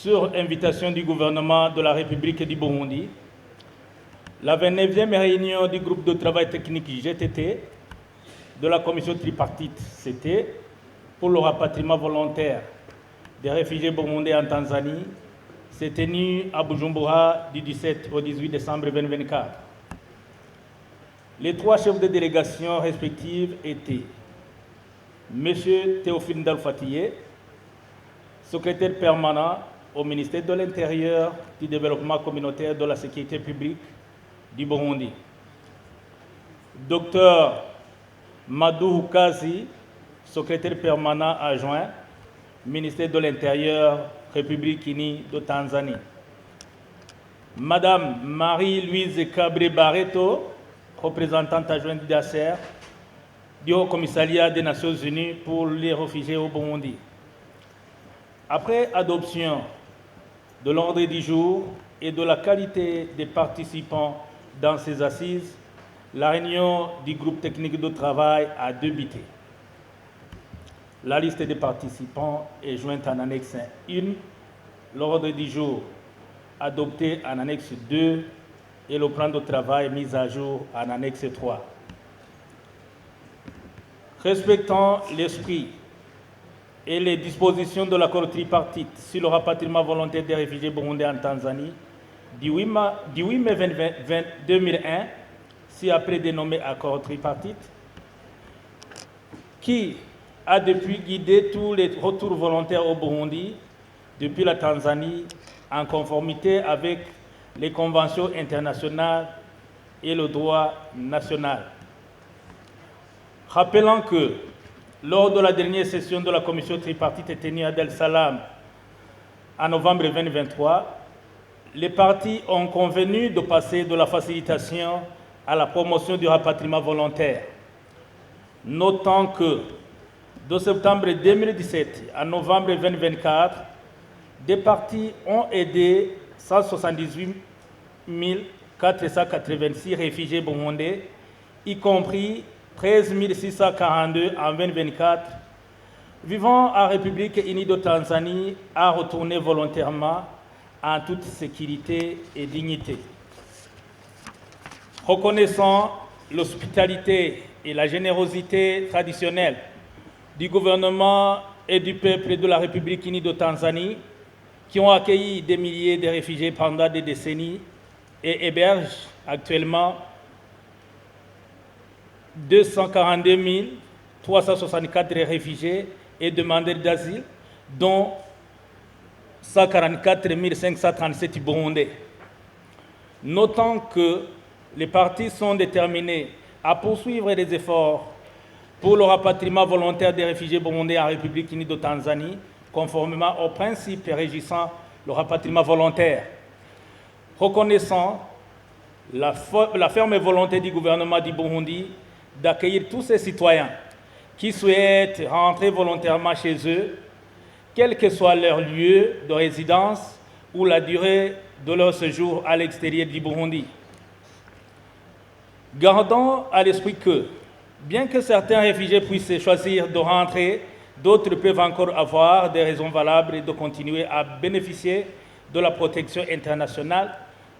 sur invitation du gouvernement de la République du Burundi, la 29e réunion du groupe de travail technique GTT de la commission tripartite CT pour le rapatriement volontaire des réfugiés burundais en Tanzanie s'est tenue à Bujumbura du 17 au 18 décembre 2024. Les trois chefs de délégation respectifs étaient M. Théophile Ndalfatiye, secrétaire permanent au ministère de l'Intérieur, du Développement communautaire, de la sécurité publique du Burundi. Dr Madou Kazi, secrétaire permanent adjoint, ministère de l'Intérieur, République unie de Tanzanie. Madame Marie-Louise Cabré Barreto, représentante adjointe d'ACER, du Haut Commissariat des Nations Unies pour les réfugiés au Burundi. Après adoption de l'ordre du jour et de la qualité des participants dans ces assises, la réunion du groupe technique de travail a débuté. La liste des participants est jointe en annexe 1, l'ordre du jour adopté en annexe 2 et le plan de travail mis à jour en annexe 3. Respectant l'esprit et les dispositions de l'accord tripartite sur le rapatriement volontaire des réfugiés burundais en Tanzanie du 8 mai 2001, si après dénommé accord tripartite, qui a depuis guidé tous les retours volontaires au Burundi depuis la Tanzanie en conformité avec les conventions internationales et le droit national. Rappelant que lors de la dernière session de la commission tripartite tenue à Dar es Salaam en novembre 2023, les parties ont convenu de passer de la facilitation à la promotion du rapatriement volontaire, notant que de septembre 2017 à novembre 2024, des parties ont aidé 178 486 réfugiés burundais, y compris 13 642 en 2024, vivant en République unie de Tanzanie, à retourner volontairement en toute sécurité et dignité. Reconnaissant l'hospitalité et la générosité traditionnelle du gouvernement et du peuple de la République unie de Tanzanie, qui ont accueilli des milliers de réfugiés pendant des décennies et hébergent actuellement 242 364 réfugiés et demandeurs d'asile, dont 144 537 Burundais. Notant que les partis sont déterminés à poursuivre les efforts pour le rapatriement volontaire des réfugiés burundais en République unie de Tanzanie, conformément aux principes régissant le rapatriement volontaire. Reconnaissant la ferme volonté du gouvernement du Burundi d'accueillir tous ces citoyens qui souhaitent rentrer volontairement chez eux, quel que soit leur lieu de résidence ou la durée de leur séjour à l'extérieur du Burundi. Gardons à l'esprit que, bien que certains réfugiés puissent choisir de rentrer, d'autres peuvent encore avoir des raisons valables de continuer à bénéficier de la protection internationale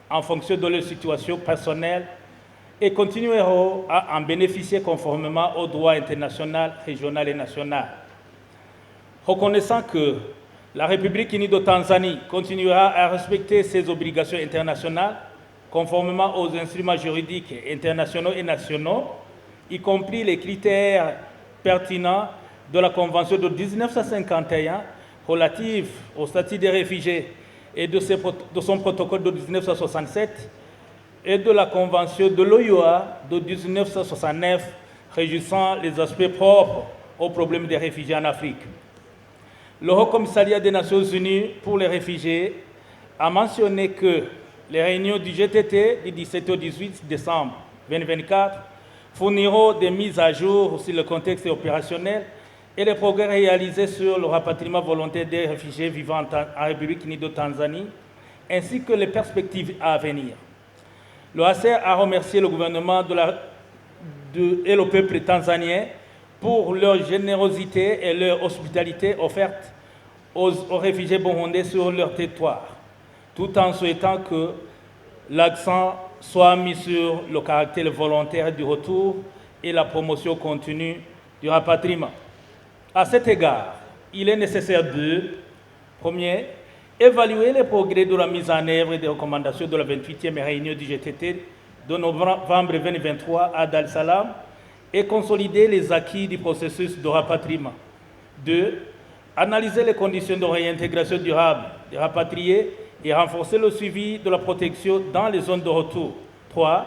en fonction de leur situation personnelle et continueront à en bénéficier conformément au droit international, régional et national. Reconnaissant que la République unie de Tanzanie continuera à respecter ses obligations internationales conformément aux instruments juridiques internationaux et nationaux, y compris les critères pertinents de la Convention de 1951 relative au statut des réfugiés et de son protocole de 1967 et de la Convention de l'OIOA de 1969 régissant les aspects propres aux problèmes des réfugiés en Afrique. Le Haut Commissariat des Nations Unies pour les réfugiés a mentionné que les réunions du GTT du 17 au 18 décembre 2024 fourniront des mises à jour sur le contexte opérationnel et les progrès réalisés sur le rapatriement volontaire des réfugiés vivant en République unie de Tanzanie, ainsi que les perspectives à venir. Le HCR a remercié le gouvernement et le peuple tanzanien pour leur générosité et leur hospitalité offerte aux réfugiés burundais sur leur territoire, tout en souhaitant que l'accent soit mis sur le caractère volontaire du retour et la promotion continue du rapatriement. À cet égard, il est nécessaire de, premier, évaluer les progrès de la mise en œuvre des recommandations de la 28e réunion du GTT de novembre 2023 à Dar es Salaam et consolider les acquis du processus de rapatriement. 2. Analyser les conditions de réintégration durable des rapatriés et renforcer le suivi de la protection dans les zones de retour. 3.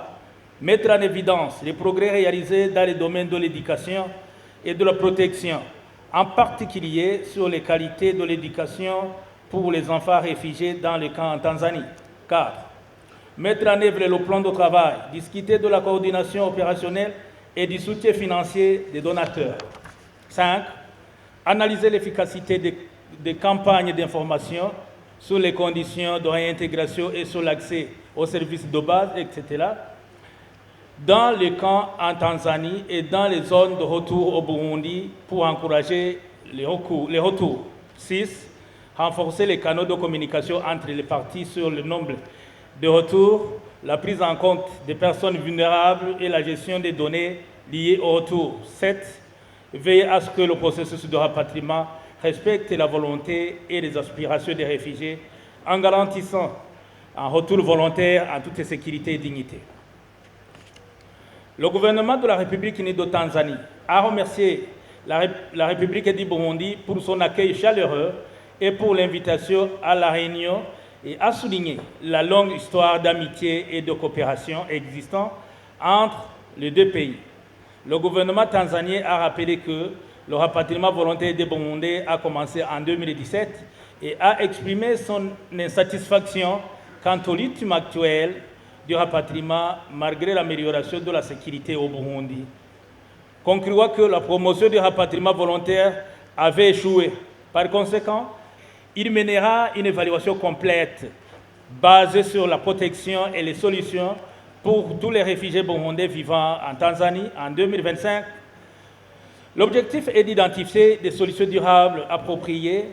Mettre en évidence les progrès réalisés dans les domaines de l'éducation et de la protection, en particulier sur les qualités de l'éducation pour les enfants réfugiés dans les camps en Tanzanie. 4. Mettre en œuvre le plan de travail, discuter de la coordination opérationnelle et du soutien financier des donateurs. 5. Analyser l'efficacité des campagnes d'information sur les conditions de réintégration et sur l'accès aux services de base, etc., dans les camps en Tanzanie et dans les zones de retour au Burundi pour encourager les retours. 6. Renforcer les canaux de communication entre les parties sur le nombre de retours, la prise en compte des personnes vulnérables et la gestion des données liées au retour. 7. Veiller à ce que le processus de rapatriement respecte la volonté et les aspirations des réfugiés en garantissant un retour volontaire en toute sécurité et dignité. Le gouvernement de la République unie de Tanzanie a remercié la République du Burundi pour son accueil chaleureux et pour l'invitation à la réunion et a souligné la longue histoire d'amitié et de coopération existant entre les deux pays. Le gouvernement tanzanien a rappelé que le rapatriement volontaire des Burundais a commencé en 2017 et a exprimé son insatisfaction quant au rythme actuel du rapatriement malgré l'amélioration de la sécurité au Burundi. Concluant que la promotion du rapatriement volontaire avait échoué. Par conséquent, il mènera une évaluation complète basée sur la protection et les solutions pour tous les réfugiés burundais vivant en Tanzanie en 2025. L'objectif est d'identifier des solutions durables appropriées,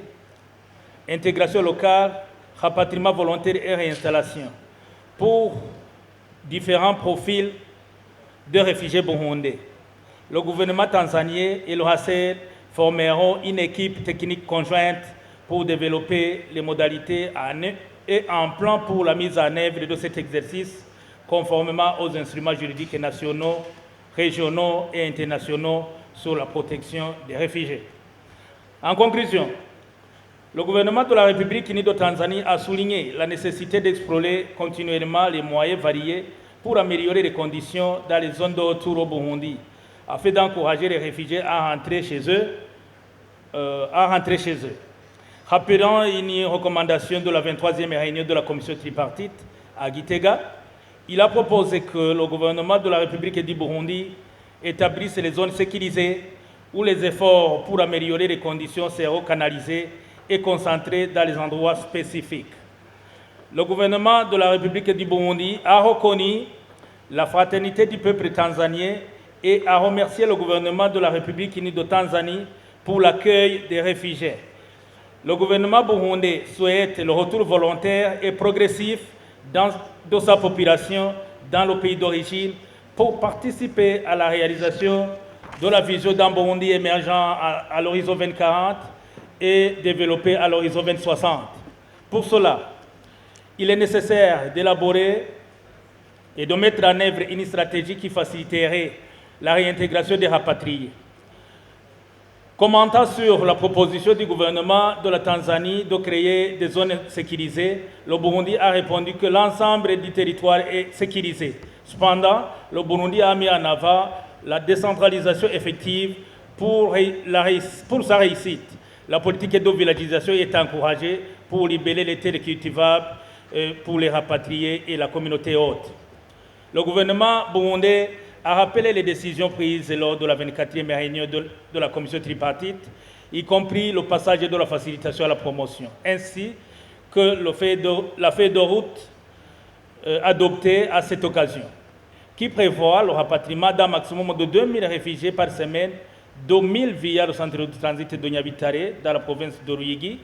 intégration locale, rapatriement volontaire et réinstallation pour différents profils de réfugiés burundais. Le gouvernement tanzanien et le HCR formeront une équipe technique conjointe pour développer les modalités et un plan pour la mise en œuvre de cet exercice conformément aux instruments juridiques nationaux, régionaux et internationaux sur la protection des réfugiés. En conclusion, le gouvernement de la République unie de Tanzanie a souligné la nécessité d'explorer continuellement les moyens variés pour améliorer les conditions dans les zones de retour au Burundi, afin d'encourager les réfugiés à rentrer chez eux. Rappelons une recommandation de la 23e réunion de la commission tripartite à Gitega. Il a proposé que le gouvernement de la République du Burundi établisse les zones sécurisées où les efforts pour améliorer les conditions seront canalisés et concentrés dans les endroits spécifiques. Le gouvernement de la République du Burundi a reconnu la fraternité du peuple tanzanien et a remercié le gouvernement de la République unie de Tanzanie pour l'accueil des réfugiés. Le gouvernement burundais souhaite le retour volontaire et progressif de sa population dans le pays d'origine pour participer à la réalisation de la vision d'un Burundi émergent à l'horizon 2040 et développé à l'horizon 2060. Pour cela, il est nécessaire d'élaborer et de mettre en œuvre une stratégie qui faciliterait la réintégration des rapatriés. Commentant sur la proposition du gouvernement de la Tanzanie de créer des zones sécurisées, le Burundi a répondu que l'ensemble du territoire est sécurisé. Cependant, le Burundi a mis en avant la décentralisation effective pour sa réussite. La politique de villagisation est encouragée pour libérer les terres cultivables pour les rapatriés et la communauté haute. Le gouvernement burundais a rappelé les décisions prises lors de la 24e réunion de la commission tripartite, y compris le passage de la facilitation à la promotion, ainsi que la feuille de route adoptée à cette occasion, qui prévoit le rapatriement d'un maximum de 2000 réfugiés par semaine, 2000 via le centre de transit de Nyabitare dans la province de Ruyigi,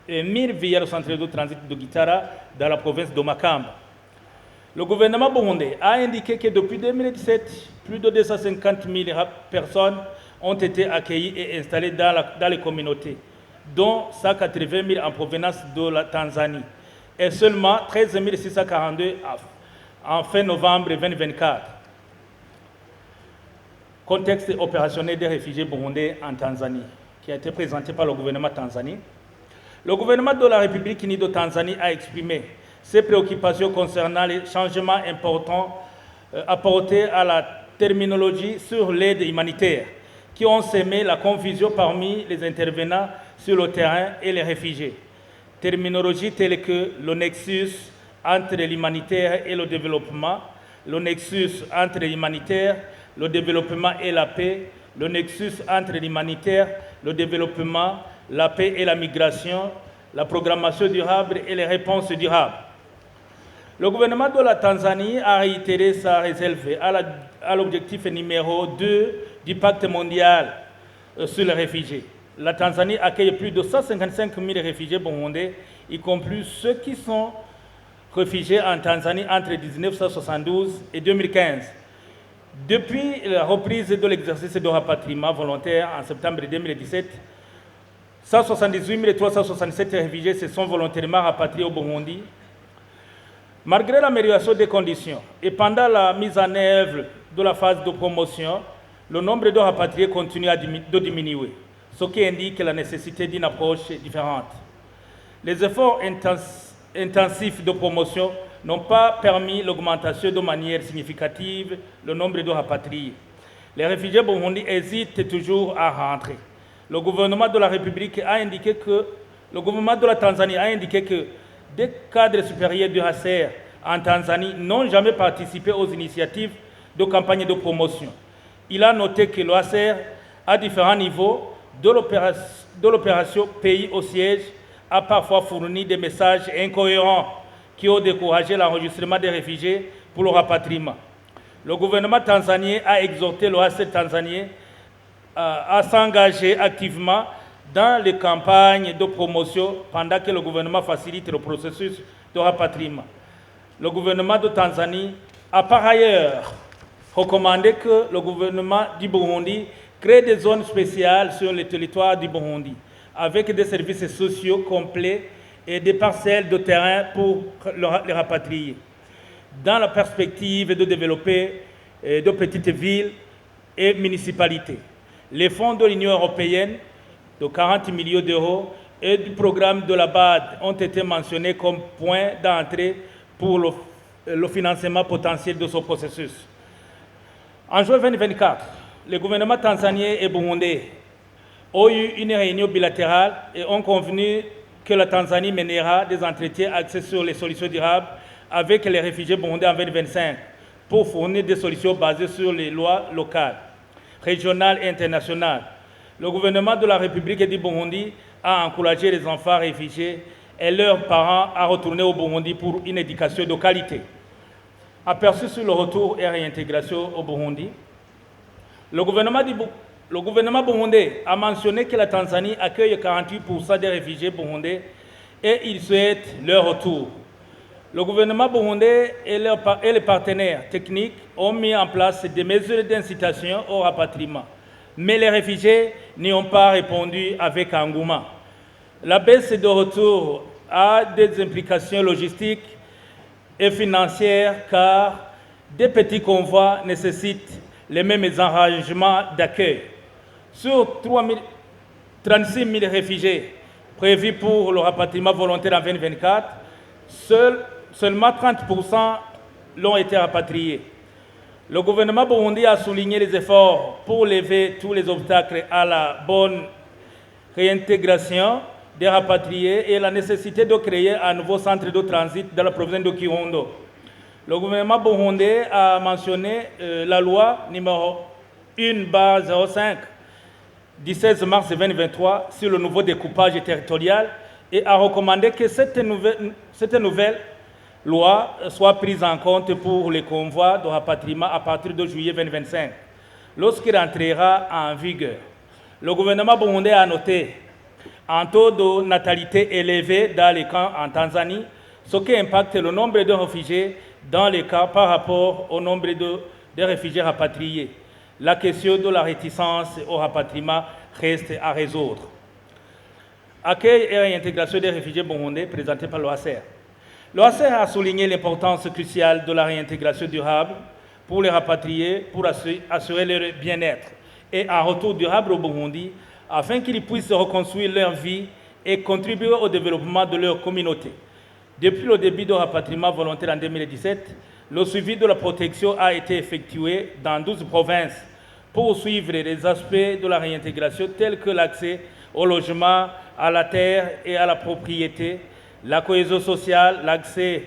1000 via le centre de transit de Gitara dans la province de Makamba. Le gouvernement burundais a indiqué que depuis 2017, plus de 250 000 personnes ont été accueillies et installées dans les communautés, dont 180 000 en provenance de la Tanzanie, et seulement 13 642 en fin novembre 2024. Contexte opérationnel des réfugiés burundais en Tanzanie, qui a été présenté par le gouvernement tanzanien. Le gouvernement de la République unie de Tanzanie a exprimé ses préoccupations concernant les changements importants apportés à la terminologie sur l'aide humanitaire, qui ont semé la confusion parmi les intervenants sur le terrain et les réfugiés. Terminologie telle que le nexus entre l'humanitaire et le développement, le nexus entre l'humanitaire, le développement et la paix, le nexus entre l'humanitaire, le développement, la paix et la migration, la programmation durable et les réponses durables. Le gouvernement de la Tanzanie a réitéré sa réserve à l'objectif numéro 2 du pacte mondial sur les réfugiés. La Tanzanie accueille plus de 155 000 réfugiés burundais, y compris ceux qui sont réfugiés en Tanzanie entre 1972 et 2015. Depuis la reprise de l'exercice de rapatriement volontaire en septembre 2017, 178 367 réfugiés se sont volontairement rapatriés au Burundi. Malgré l'amélioration des conditions et pendant la mise en œuvre de la phase de promotion, le nombre de rapatriés continue de diminuer, ce qui indique la nécessité d'une approche différente. Les efforts intensifs de promotion n'ont pas permis l'augmentation de manière significative du nombre de rapatriés. Les réfugiés burundais hésitent toujours à rentrer. Le gouvernement de la République a indiqué que le gouvernement de la Tanzanie a indiqué que des cadres supérieurs du HCR en Tanzanie n'ont jamais participé aux initiatives de campagne de promotion. Il a noté que le HCR, à différents niveaux de l'opération Pays au siège, a parfois fourni des messages incohérents qui ont découragé l'enregistrement des réfugiés pour le rapatriement. Le gouvernement tanzanien a exhorté le HCR tanzanien à s'engager activement dans les campagnes de promotion pendant que le gouvernement facilite le processus de rapatriement. Le gouvernement de Tanzanie a par ailleurs recommandé que le gouvernement du Burundi crée des zones spéciales sur le territoire du Burundi, avec des services sociaux complets et des parcelles de terrain pour les rapatrier, dans la perspective de développer de petites villes et municipalités. Les fonds de l'Union européenne de 40 millions d'euros et du programme de la BAD ont été mentionnés comme point d'entrée pour le financement potentiel de ce processus. En juin 2024, le gouvernement tanzanien et burundais ont eu une réunion bilatérale et ont convenu que la Tanzanie mènera des entretiens axés sur les solutions durables avec les réfugiés burundais en 2025 pour fournir des solutions basées sur les lois locales, régionales et internationales. Le gouvernement de la République du Burundi a encouragé les enfants réfugiés et leurs parents à retourner au Burundi pour une éducation de qualité. Aperçu sur le retour et réintégration au Burundi, le gouvernement burundais a mentionné que la Tanzanie accueille 48% des réfugiés burundais et il souhaite leur retour. Le gouvernement burundais et les partenaires techniques ont mis en place des mesures d'incitation au rapatriement, mais les réfugiés n'y ont pas répondu avec engouement. La baisse de retour a des implications logistiques et financières car des petits convois nécessitent les mêmes arrangements d'accueil. Sur 36 000 réfugiés prévus pour le rapatriement volontaire en 2024, seulement 30% l'ont été rapatriés. Le gouvernement burundais a souligné les efforts pour lever tous les obstacles à la bonne réintégration des rapatriés et la nécessité de créer un nouveau centre de transit dans la province de Kirundo. Le gouvernement burundais a mentionné la loi numéro 1/05 du 16 mars 2023 sur le nouveau découpage territorial et a recommandé que cette nouvelle loi soit prise en compte pour les convois de rapatriement à partir de juillet 2025, lorsqu'il entrera en vigueur. Le gouvernement burundais a noté un taux de natalité élevé dans les camps en Tanzanie, ce qui impacte le nombre de réfugiés dans les camps par rapport au nombre de réfugiés rapatriés. La question de la réticence au rapatriement reste à résoudre. Accueil et réintégration des réfugiés burundais présenté par l'OACR. L'OACR a souligné l'importance cruciale de la réintégration durable pour les rapatriés, pour assurer leur bien-être et un retour durable au Burundi, afin qu'ils puissent reconstruire leur vie et contribuer au développement de leur communauté. Depuis le début du rapatriement volontaire en 2017, le suivi de la protection a été effectué dans 12 provinces pour suivre les aspects de la réintégration tels que l'accès au logement, à la terre et à la propriété, la cohésion sociale, l'accès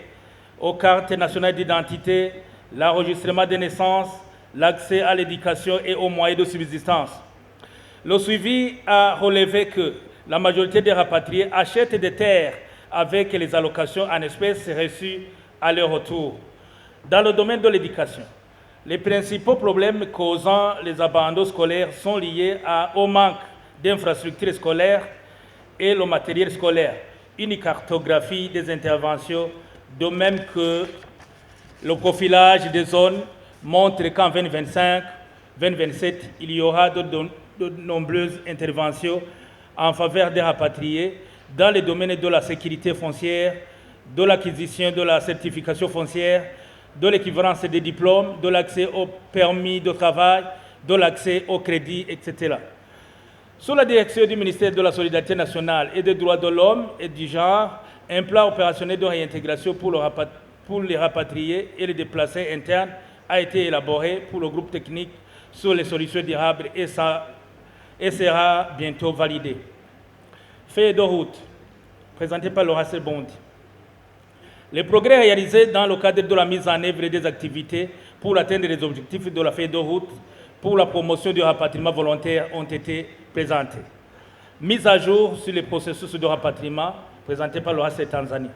aux cartes nationales d'identité, l'enregistrement des naissances, l'accès à l'éducation et aux moyens de subsistance. Le suivi a relevé que la majorité des rapatriés achètent des terres avec les allocations en espèces reçues à leur retour. Dans le domaine de l'éducation, les principaux problèmes causant les abandons scolaires sont liés au manque d'infrastructures scolaires et le matériel scolaire. Une cartographie des interventions, de même que le profilage des zones, montre qu'en 2025-2027, il y aura de nombreuses interventions en faveur des rapatriés dans les domaines de la sécurité foncière, de l'acquisition de la certification foncière, de l'équivalence des diplômes, de l'accès au permis de travail, de l'accès au crédit, etc. Sous la direction du ministère de la Solidarité nationale et des droits de l'homme et du genre, un plan opérationnel de réintégration pour les rapatriés et les déplacés internes a été élaboré pour le groupe technique sur les solutions durables et sera bientôt validé. Feuille de route, présenté par Laura Bondi. Les progrès réalisés dans le cadre de la mise en œuvre des activités pour atteindre les objectifs de la feuille de route pour la promotion du rapatriement volontaire ont été présentés. Mise à jour sur les processus de rapatriement présenté par l'OACR Tanzanie.